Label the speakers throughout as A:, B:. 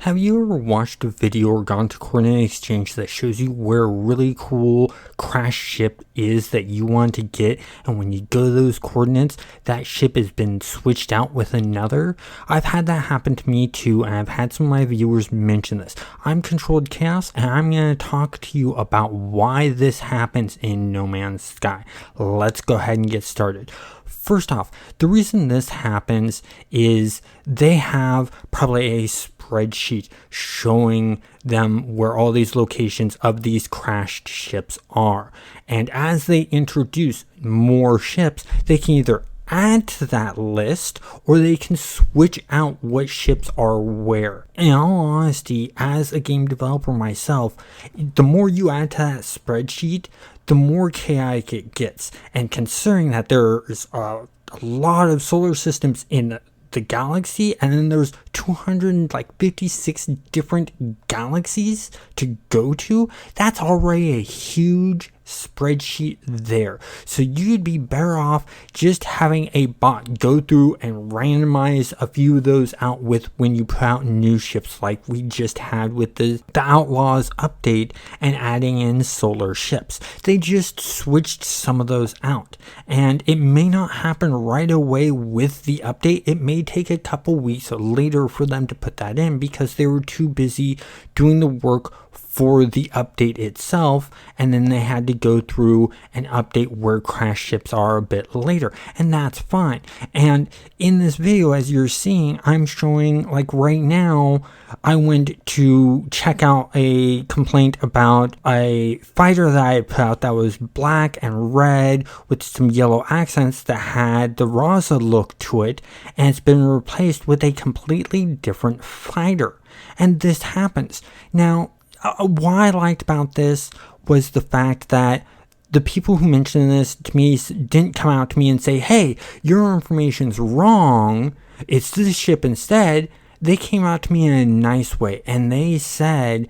A: Have you ever watched a video or gone to Coordinate Exchange that shows you where a really cool crash ship is that you want to get, and when you go to those coordinates, that ship has been switched out with another? I've had that happen to me too, and I've had some of my viewers mention this. I'm Controlled Chaos, and I'm going to talk to you about why this happens in No Man's Sky. Let's go ahead and get started. First off, the reason this happens is they have probably a spreadsheet showing them where all these locations of these crashed ships are. And as they introduce more ships, they can either add to that list or they can switch out what ships are where. In all honesty, as a game developer myself, the more you add to that spreadsheet, the more chaotic it gets. And considering that there's a lot of solar systems in the galaxy, and then there's 256 different galaxies to go to, that's already a huge spreadsheet there. So you'd be better off just having a bot go through and randomize a few of those out with when you put out new ships, like we just had with the Outlaws update and adding in solar ships. They just switched some of those out, and it may not happen right away with the update. It may take a couple weeks later for them to put that in because they were too busy doing the work for the update itself, and then they had to go through and update where crash ships are a bit later, and that's fine. And in this video, as you're seeing, I'm showing, like right now, I went to check out a complaint about a fighter that I put out that was black and red with some yellow accents that had the Raza look to it, and it's been replaced with a completely different fighter. And this happens. Now, what I liked about this was the fact that the people who mentioned this to me didn't come out to me and say, hey, your information's wrong, it's this ship instead. They came out to me in a nice way, and they said,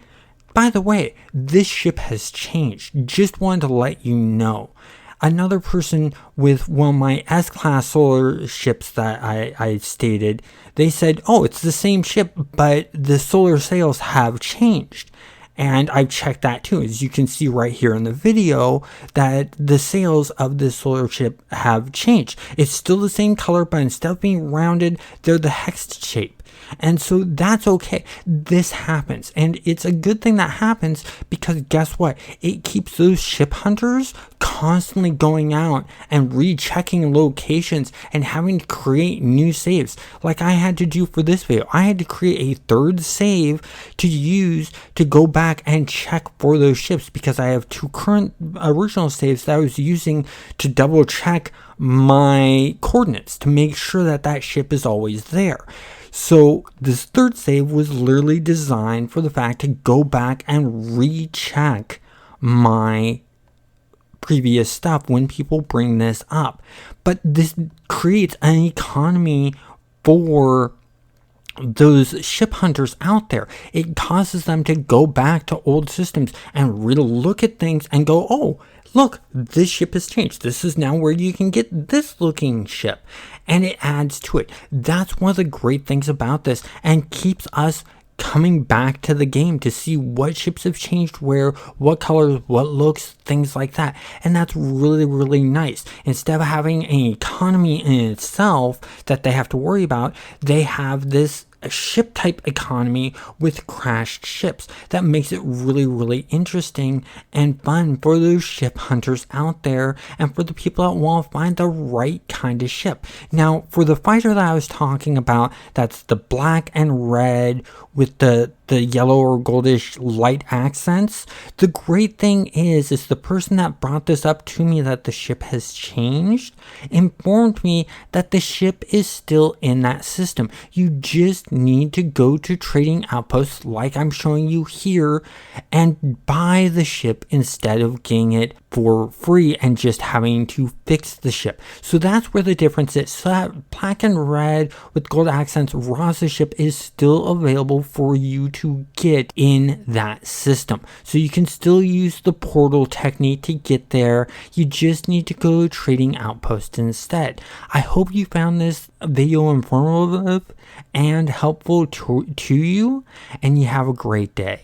A: by the way, this ship has changed. Just wanted to let you know. Another person with one of my S-Class solar ships that I stated, they said, oh, it's the same ship, but the solar sails have changed. And I've checked that too. As you can see right here in the video, that the sails of this solar ship have changed. It's still the same color, but instead of being rounded, they're the hexed shape. And so that's okay. This happens. And it's a good thing that happens because guess what? It keeps those ship hunters constantly going out and rechecking locations and having to create new saves. Like I had to do for this video. I had to create a third save to use to go back and check for those ships because I have two current original saves that I was using to double check my coordinates to make sure that that ship is always there. So this third save was literally designed for the fact to go back and recheck my previous stuff when people bring this up. But this creates an economy for those ship hunters out there. It causes them to go back to old systems and really look at things and go, oh, look, this ship has changed. This is now where you can get this looking ship. And it adds to it. That's one of the great things about this and keeps us coming back to the game to see what ships have changed where, what colors, what looks, things like that. And that's really, really nice. Instead of having an economy in itself that they have to worry about, they have this ship type economy with crashed ships that makes it really, really interesting and fun for those ship hunters out there and for the people that want to find the right kind of ship. Now, for the fighter that I was talking about, that's the black and red with the yellow or goldish light accents. The great thing is the person that brought this up to me that the ship has changed informed me that the ship is still in that system. You just need to go to trading outposts like I'm showing you here and buy the ship instead of getting it for free and just having to fix the ship. So that's where the difference is. So that black and red with gold accents Rasa ship is still available for you to get in that system. So you can still use the portal technique to get there. You just need to go to Trading Outpost instead. I hope you found this video informative and helpful to you, and you have a great day.